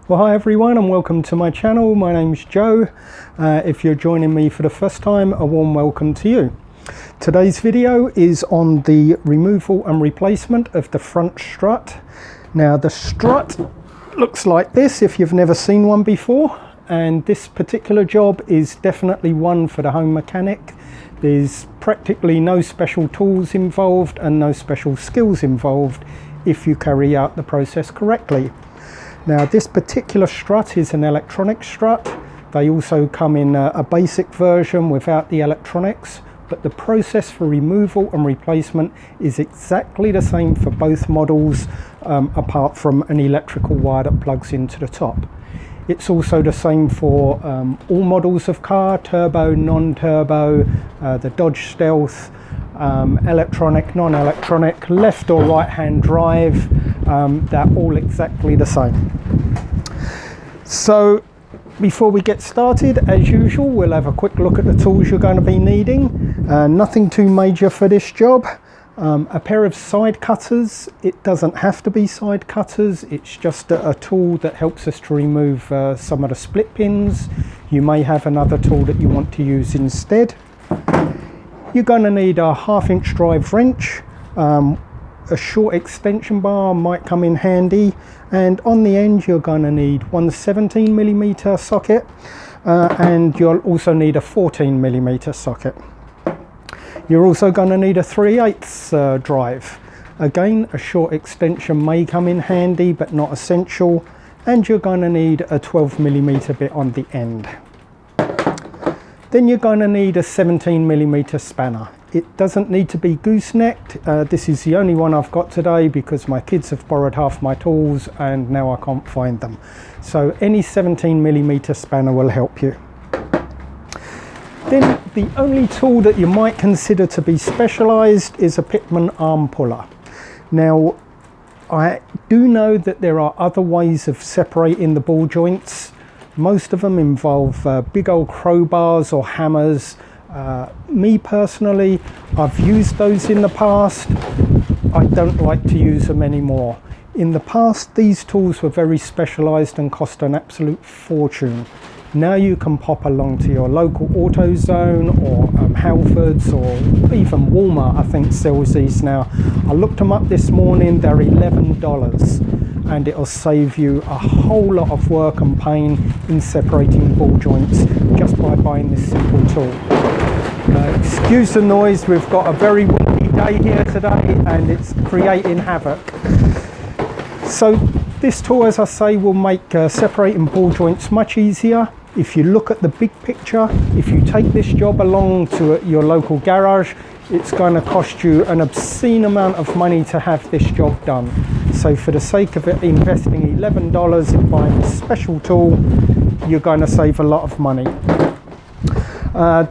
Well, hi everyone and welcome to my channel. My name's Joe. If you're joining me for the first time, a warm welcome to you. Today's video is on the removal and replacement of the front strut. Now the strut looks like this if you've never seen one before, and this particular job is definitely one for the home mechanic. There's practically no special tools involved and no special skills involved if you carry out the process correctly. Now this particular strut is an electronic strut. They also come in a basic version without the electronics, but the process for removal and replacement is exactly the same for both models, apart from an electrical wire that plugs into the top. It's also the same for all models of car, turbo, non-turbo, the Dodge Stealth, electronic, non-electronic, left or right hand drive. They're all exactly the same. So before we get started, as usual, we'll have a quick look at the tools you're going to be needing. Nothing too major for this job. A pair of side cutters. It doesn't have to be side cutters, it's just a tool that helps us to remove some of the split pins. You may have another tool that you want to use instead. You're going to need a 1/2" drive wrench. A short extension bar might come in handy, and on the end you're going to need one 17mm socket, and you'll also need a 14mm socket. You're also going to need a 3/8 drive. Again, a short extension may come in handy but not essential, and you're going to need a 12mm bit on the end. Then you're going to need a 17mm spanner. It doesn't need to be goosenecked. This is the only one I've got today because my kids have borrowed half my tools and now I can't find them. So any 17mm spanner will help you. Then the only tool that you might consider to be specialised is a Pitman arm puller. Now I do know that there are other ways of separating the ball joints. Most of them involve big old crowbars or hammers. Me personally, I've used those in the past. I don't like to use them anymore. In the past, these tools were very specialised and cost an absolute fortune. Now you can pop along to your local AutoZone or Halfords, or even Walmart I think sells these now. I looked them up this morning, they're $11, and it'll save you a whole lot of work and pain in separating ball joints just by buying this simple tool. Excuse the noise, we've got a very windy day here today and it's creating havoc. So this tool, as I say, will make separating ball joints much easier. If you look at the big picture, if you take this job along to your local garage, it's going to cost you an obscene amount of money to have this job done. So for the sake of it, investing $11 in buying a special tool, you're going to save a lot of money.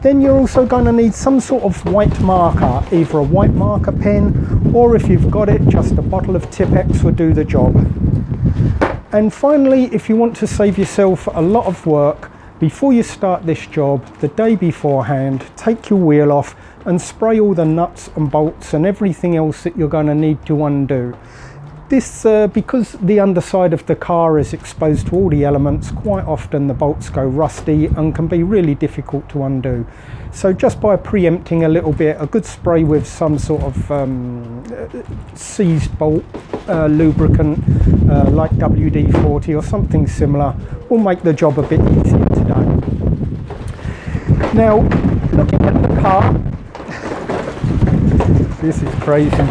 Then you're also going to need some sort of white marker, either a white marker pen, or if you've got it, just a bottle of Tipp-Ex will do the job. And finally, if you want to save yourself a lot of work, before you start this job, the day beforehand, take your wheel off and spray all the nuts and bolts and everything else that you're going to need to undo. This, because the underside of the car is exposed to all the elements, quite often the bolts go rusty and can be really difficult to undo. So just by preempting a little bit, a good spray with some sort of seized bolt lubricant like WD-40 or something similar will make the job a bit easier today. Now, looking at the car, this is crazy.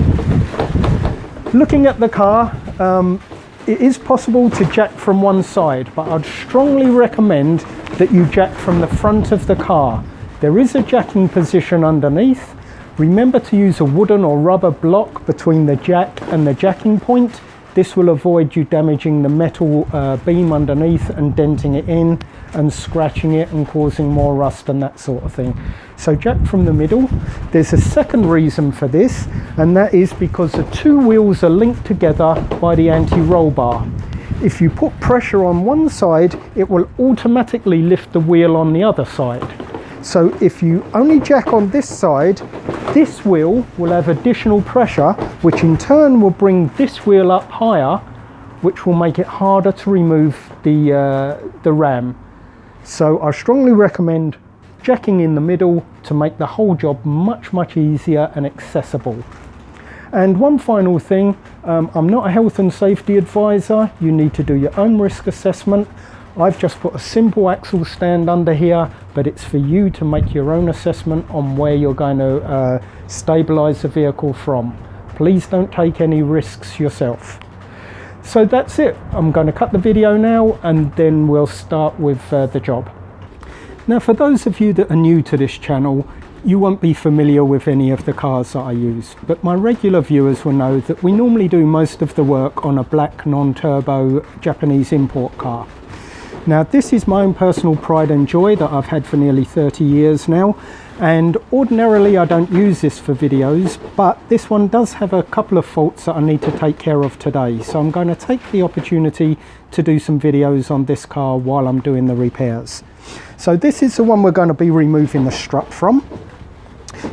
Looking at the car, it is possible to jack from one side, but I'd strongly recommend that you jack from the front of the car. There is a jacking position underneath. Remember to use a wooden or rubber block between the jack and the jacking point. This will avoid you damaging the metal beam underneath and denting it in and scratching it and causing more rust and that sort of thing. So jack from the middle. There's a second reason for this, and that is because the two wheels are linked together by the anti-roll bar. If you put pressure on one side, it will automatically lift the wheel on the other side. So if you only jack on this side, this wheel will have additional pressure, which in turn will bring this wheel up higher, which will make it harder to remove the ram. So I strongly recommend jacking in the middle to make the whole job much easier and accessible. And one final thing, I'm not a health and safety advisor. You need to do your own risk assessment. I've just put a simple axle stand under here, but it's for you to make your own assessment on where you're going to stabilize the vehicle from. Please don't take any risks yourself. So that's it. I'm going to cut the video now and then we'll start with the job. Now, for those of you that are new to this channel, you won't be familiar with any of the cars that I use, but my regular viewers will know that we normally do most of the work on a black non-turbo Japanese import car. Now, this is my own personal pride and joy that I've had for nearly 30 years now, and ordinarily I don't use this for videos, but this one does have a couple of faults that I need to take care of today, so I'm going to take the opportunity to do some videos on this car while I'm doing the repairs. So this is the one we're going to be removing the strut from.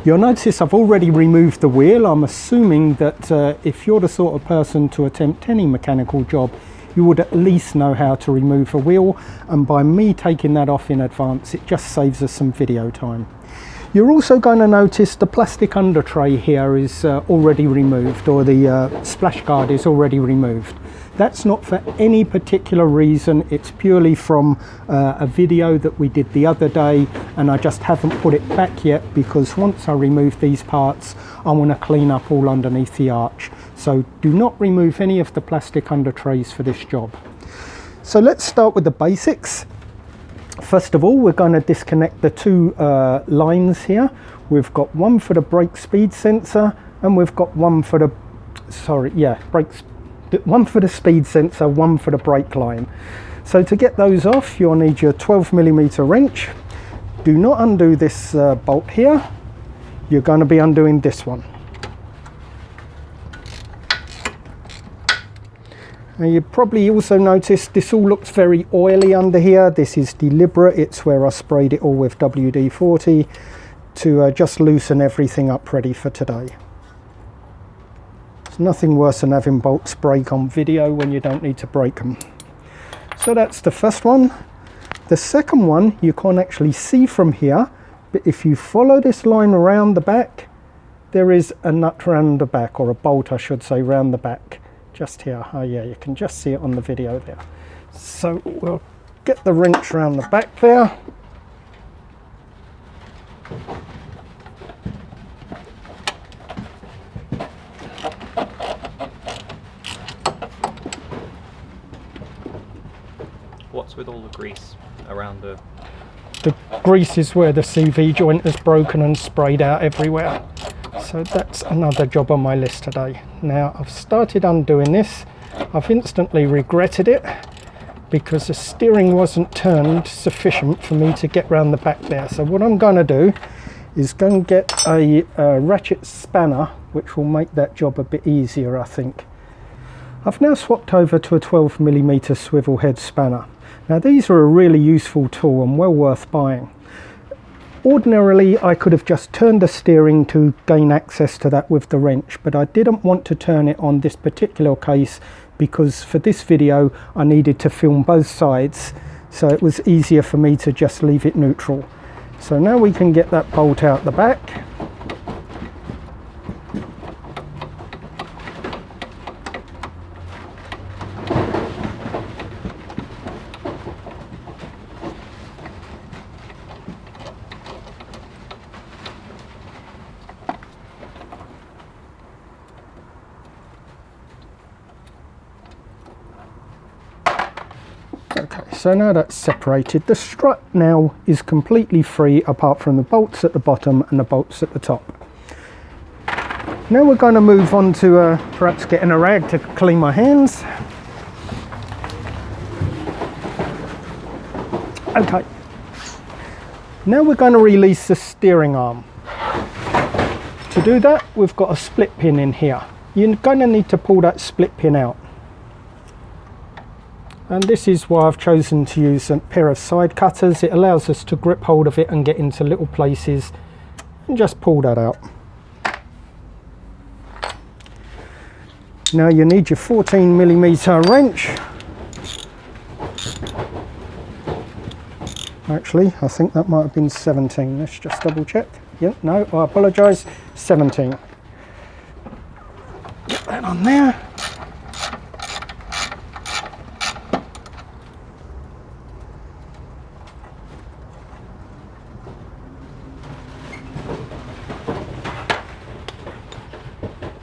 You'll notice I've already removed the wheel. I'm assuming that if you're the sort of person to attempt any mechanical job, you would at least know how to remove a wheel, and by me taking that off in advance, it just saves us some video time. You're also going to notice the plastic under tray here is already removed, or the splash guard is already removed. That's not for any particular reason, it's purely from a video that we did the other day, and I just haven't put it back yet because once I remove these parts I want to clean up all underneath the arch. So do not remove any of the plastic under trays for this job. So let's start with the basics. First of all, we're going to disconnect the two lines here. We've got one for the brake speed sensor and we've got one for the one for the speed sensor, one for the brake line. So to get those off, you'll need your 12mm wrench. Do not undo this bolt here. You're going to be undoing this one. Now you probably also noticed this all looks very oily under here. This is deliberate. It's where I sprayed it all with WD-40 to just loosen everything up ready for today. Nothing worse than having bolts break on video when you don't need to break them. So that's the first one. The second one you can't actually see from here, but if you follow this line around the back, there is a nut around the back, or a bolt I should say, around the back. Just here. Oh yeah, you can just see it on the video there. So we'll get the wrench around the back there. What's with all the grease around the... The grease is where the CV joint is broken and sprayed out everywhere. So that's another job on my list today. Now I've started undoing this. I've instantly regretted it because the steering wasn't turned sufficient for me to get round the back there. So what I'm going to do is go and get a ratchet spanner, which will make that job a bit easier, I think. I've now swapped over to a 12mm swivel head spanner. Now these are a really useful tool and well worth buying. Ordinarily I could have just turned the steering to gain access to that with the wrench, but I didn't want to turn it on this particular case because for this video I needed to film both sides, so it was easier for me to just leave it neutral. So now we can get that bolt out the back. Okay, so now that's separated. The strut now is completely free apart from the bolts at the bottom and the bolts at the top. Now we're going to move on to perhaps getting a rag to clean my hands. Okay, now we're going to release the steering arm. To do that, we've got a split pin in here. You're going to need to pull that split pin out. And this is why I've chosen to use a pair of side cutters. It allows us to grip hold of it and get into little places and just pull that out. Now you need your 14mm wrench. Actually, I think that might have been 17. Let's just double check. Yep, no, I apologise, 17. Get that on there.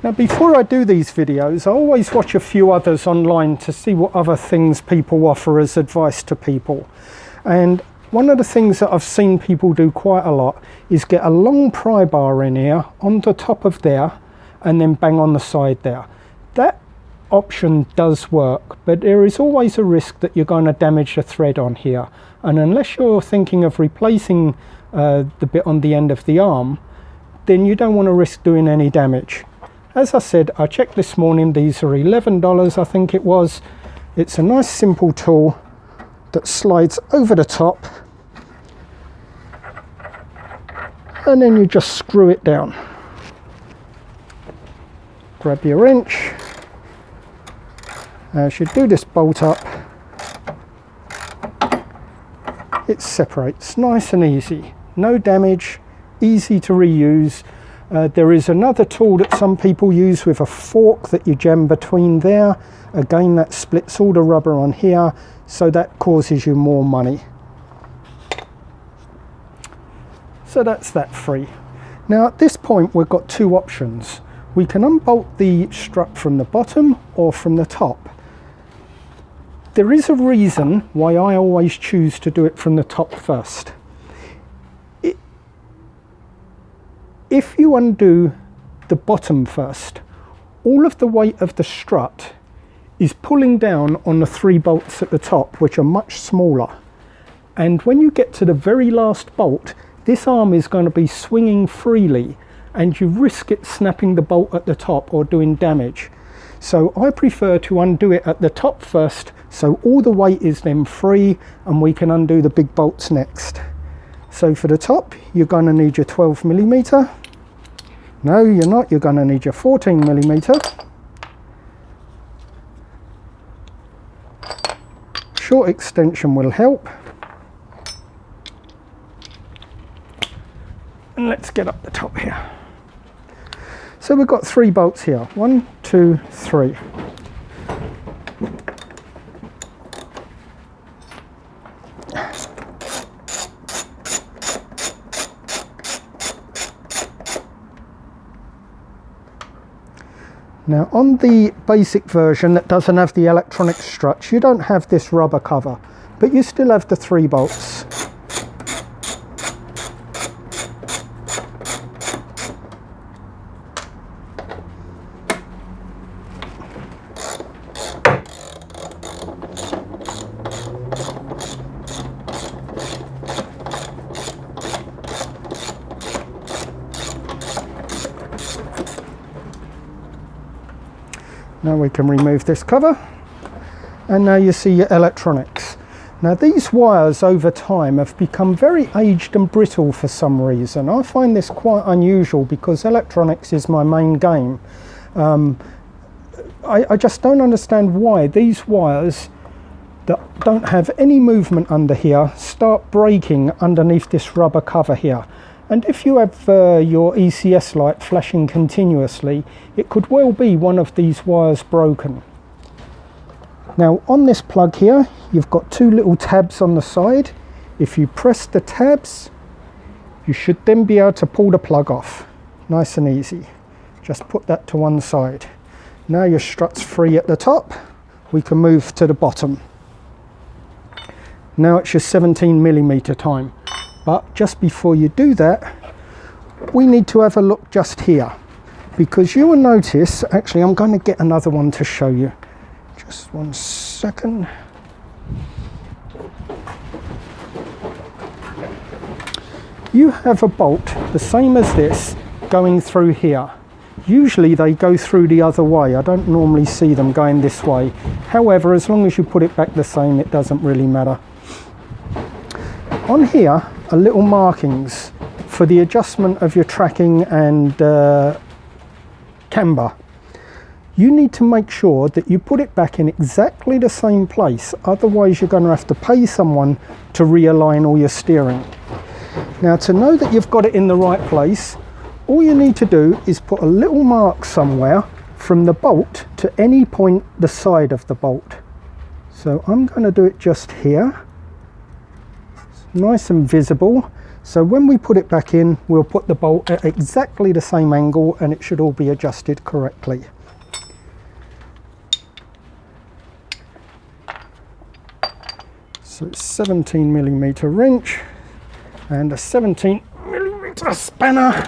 Now before I do these videos, I always watch a few others online to see what other things people offer as advice to people. And one of the things that I've seen people do quite a lot is get a long pry bar in here on the top of there and then bang on the side there. That option does work, but there is always a risk that you're going to damage the thread on here. And unless you're thinking of replacing the bit on the end of the arm, then you don't want to risk doing any damage. As I said, I checked this morning, these are $11, I think it was. It's a nice simple tool that slides over the top, and then you just screw it down. Grab your wrench. As you do this bolt up, it separates nice and easy. No damage, easy to reuse. There is another tool that some people use with a fork that you jam between there. Again, that splits all the rubber on here, so that causes you more money. So that's that free. Now at this point we've got two options. We can unbolt the strut from the bottom or from the top. There is a reason why I always choose to do it from the top first. If you undo the bottom first, all of the weight of the strut is pulling down on the 3 bolts at the top, which are much smaller. And when you get to the very last bolt, this arm is going to be swinging freely and you risk it snapping the bolt at the top or doing damage. So I prefer to undo it at the top first, so all the weight is then free and we can undo the big bolts next. So for the top, you're going to need your 12mm. No, you're not. You're going to need your 14mm. Short extension will help. And let's get up the top here. So we've got 3 bolts here. 1, 2, 3. Now on the basic version that doesn't have the electronic struts, you don't have this rubber cover, but you still have the 3 bolts. Now we can remove this cover, and now you see your electronics. Now these wires over time have become very aged and brittle for some reason. I find this quite unusual because electronics is my main game. I just don't understand why these wires that don't have any movement under here start breaking underneath this rubber cover here. And if you have your ECS light flashing continuously, it could well be one of these wires broken. Now on this plug here, you've got 2 little tabs on the side. If you press the tabs, you should then be able to pull the plug off. Nice and easy. Just put that to one side. Now your strut's free at the top. We can move to the bottom. Now it's your 17mm time. But just before you do that, we need to have a look just here, because you will notice, actually I'm going to get another one to show you. Just 1 second. You have a bolt the same as this going through here. Usually they go through the other way. I don't normally see them going this way. However, as long as you put it back the same, it doesn't really matter. On here are little markings for the adjustment of your tracking and camber. you need to make sure that you put it back in exactly the same place, otherwise you're going to have to pay someone to realign all your steering. Now, to know that you've got it in the right place, all you need to do is put a little mark somewhere from the bolt to any point the side of the bolt. So I'm going to do it just here. It's nice and visible. So when we put it back in, we'll put the bolt at exactly the same angle and it should all be adjusted correctly. So it's 17mm wrench and a 17mm spanner.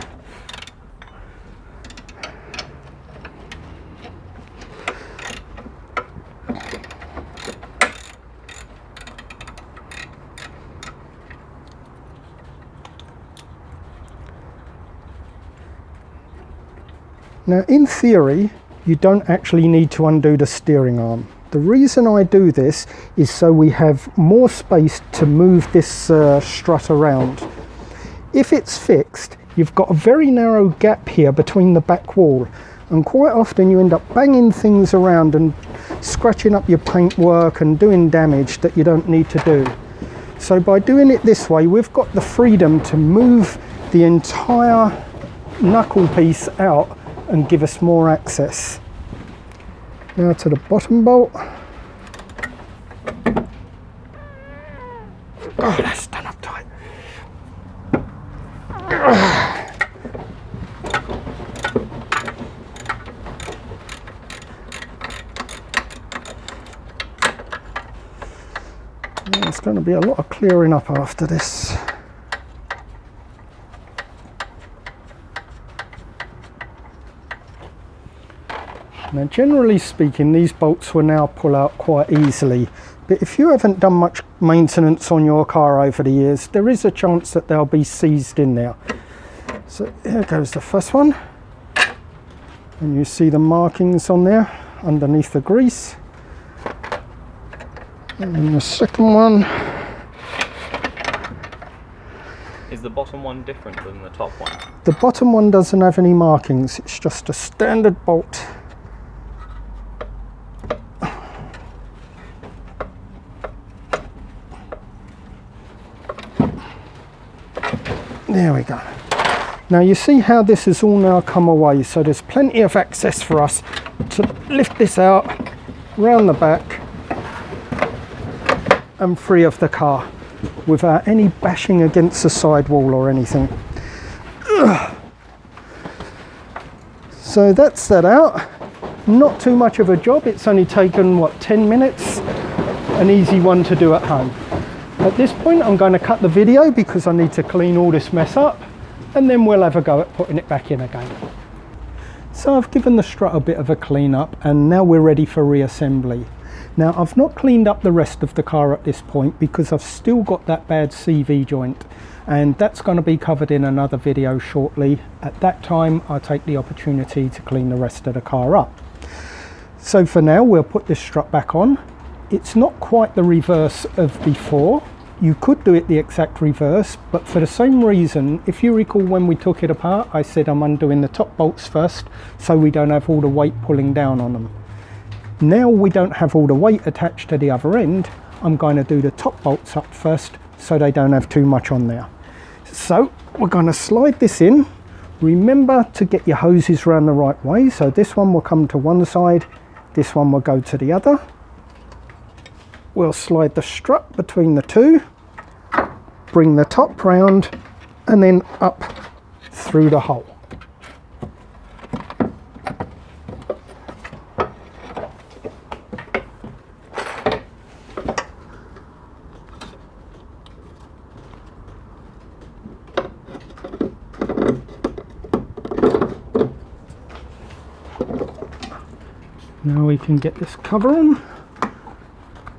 Now, in theory, you don't actually need to undo the steering arm. The reason I do this is so we have more space to move this strut around. If it's fixed, you've got a very narrow gap here between the back wall, and quite often you end up banging things around and scratching up your paintwork and doing damage that you don't need to do. So by doing it this way, we've got the freedom to move the entire knuckle piece out and give us more access. Now to the bottom bolt. Oh, that's done up tight. There's going to be a lot of clearing up after this. Now, generally speaking, these bolts will now pull out quite easily, but if you haven't done much maintenance on your car over the years, there is a chance that they'll be seized in there. So here goes the first one, and you see the markings on there underneath the grease. And the second one. Is the bottom one different than the top one? The bottom one doesn't have any markings, it's just a standard bolt. There we go. Now you see how this has all now come away, so there's plenty of access for us to lift this out round the back and free of the car without any bashing against the sidewall or anything. Ugh. So that's that out. Not too much of a job, it's only taken what, 10 minutes? An easy one to do at home. At this point I'm going to cut the video because I need to clean all this mess up, and then we'll have a go at putting it back in again. So I've given the strut a bit of a clean up and now we're ready for reassembly. Now I've not cleaned up the rest of the car at this point because I've still got that bad CV joint, and that's going to be covered in another video shortly. At that time I'll take the opportunity to clean the rest of the car up. So for now we'll put this strut back on. It's not quite the reverse of before. You could do it the exact reverse, but for the same reason, if you recall when we took it apart, I said I'm undoing the top bolts first so we don't have all the weight pulling down on them. Now we don't have all the weight attached to the other end, I'm going to do the top bolts up first so they don't have too much on there. So we're going to slide this in. Remember to get your hoses around the right way, so this one will come to one side, this one will go to the other. We'll slide the strut between the two, bring the top round and then up through the hole. Now we can get this cover on.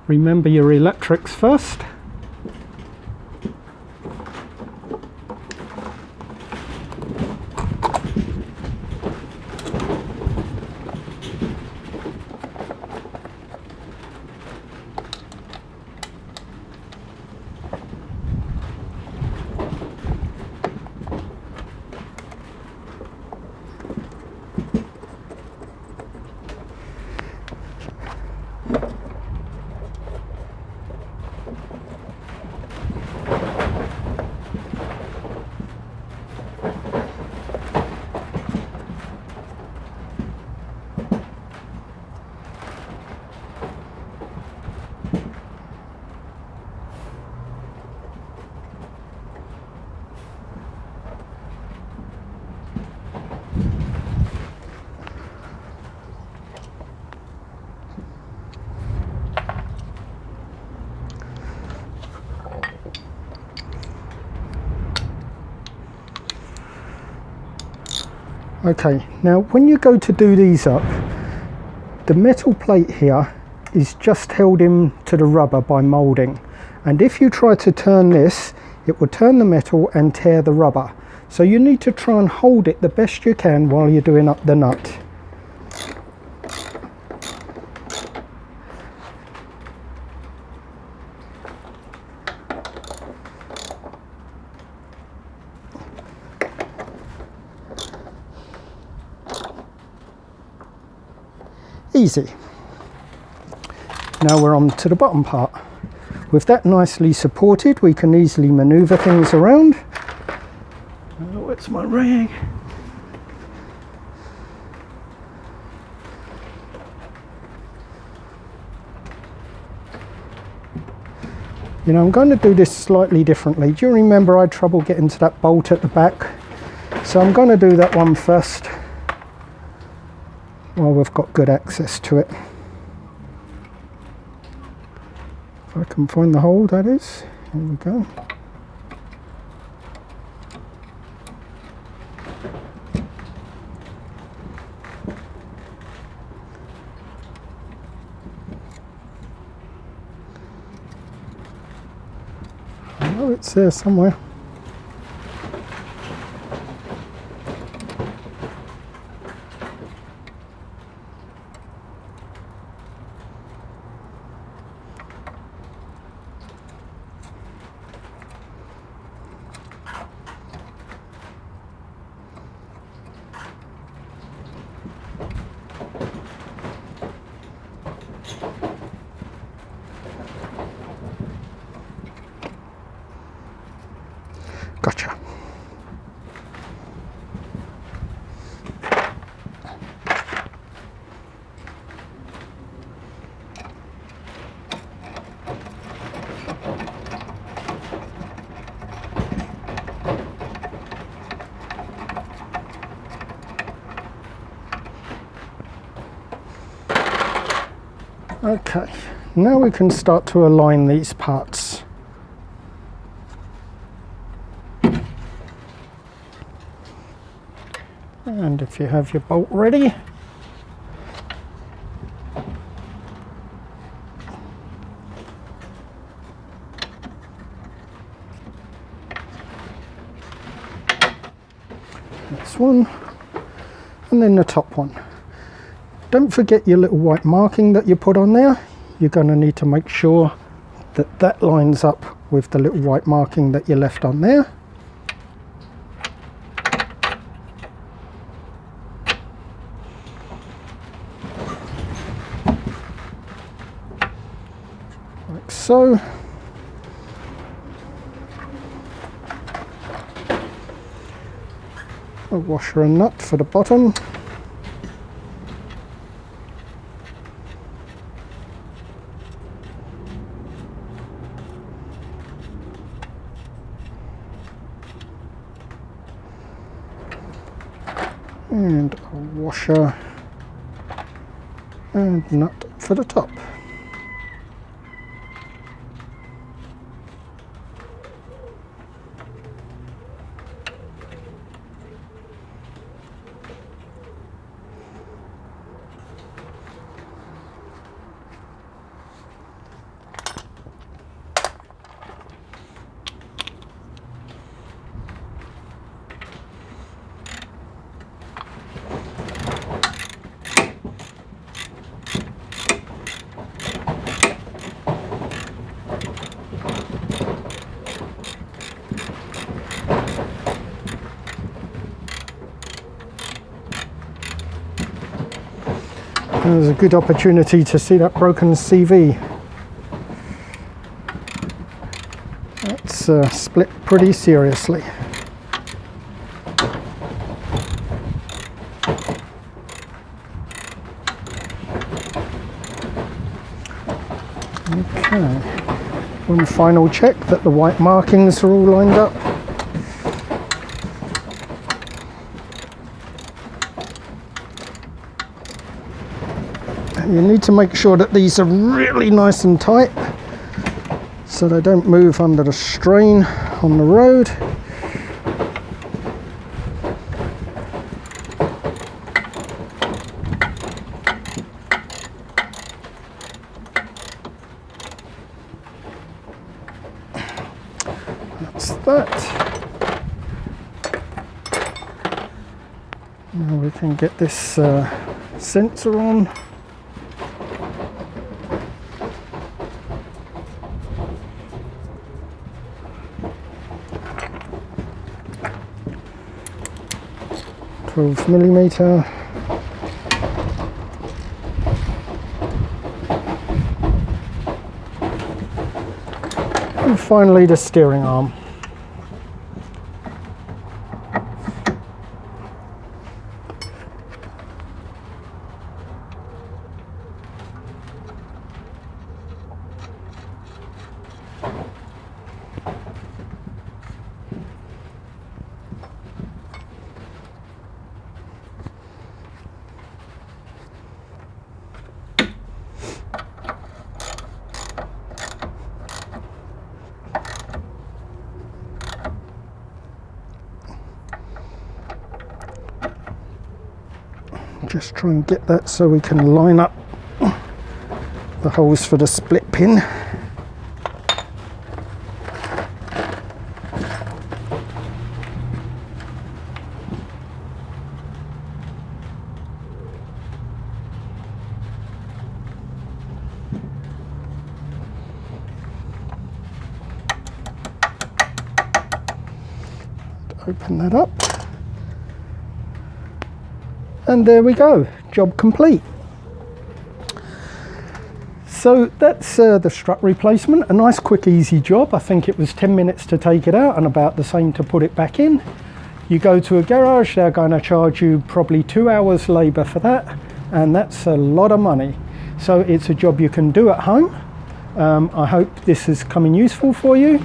Remember your electrics first. Okay, now when you go to do these up, the metal plate here is just held into the rubber by moulding, and if you try to turn this, it will turn the metal and tear the rubber. So you need to try and hold it the best you can while you're doing up the nut. Easy. Now we're on to the bottom part. With that nicely supported, we can easily maneuver things around. Oh, what's my ring? You know, I'm going to do this slightly differently. Do you remember I had trouble getting to that bolt at the back? So I'm going to do that one first. Well, we've got good access to it. If I can find the hole, that is. Here we go. Oh, it's there somewhere. Gotcha. Okay, now we can start to align these parts. And if you have your bolt ready, this one, and then the top one. Don't forget your little white marking that you put on there. You're going to need to make sure that that lines up with the little white marking that you left on there. Like so. A washer and nut for the bottom. And a washer and nut for the top. There's a good opportunity to see that broken CV. That's split pretty seriously. Okay, one final check that the white markings are all lined up. You need to make sure that these are really nice and tight so they don't move under the strain on the road. that's that. Now we can get this sensor on. $12mm. And finally the steering arm. Just try and get that so we can line up the holes for the split pin. Open that up. And there we go, job complete. So that's the strut replacement, a nice quick easy job. I think it was 10 minutes to take it out and about the same to put it back in. You go to a garage, they're going to charge you probably 2 hours labour for that, and that's a lot of money. So it's a job you can do at home. I hope this is coming useful for you.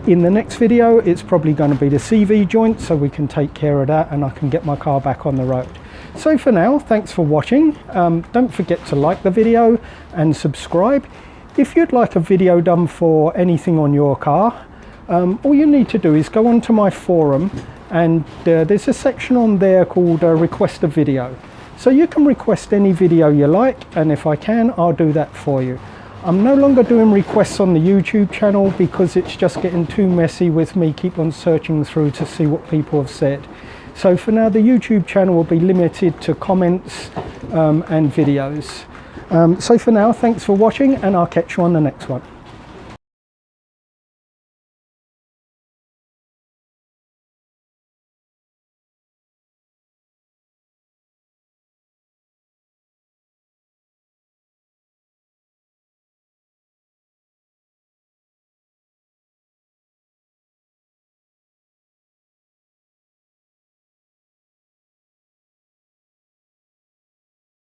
In the next video it's probably going to be the CV joint, so we can take care of that and I can get my car back on the road. So for now, thanks for watching. Don't forget to like the video and subscribe. If you'd like a video done for anything on your car, all you need to do is go onto my forum, and there's a section on there called request a video. So you can request any video you like, and if I can, I'll do that for you. I'm no longer doing requests on the YouTube channel because it's just getting too messy with me keep on searching through to see what people have said. So for now, the YouTube channel will be limited to comments and videos. So for now, thanks for watching, and I'll catch you on the next one.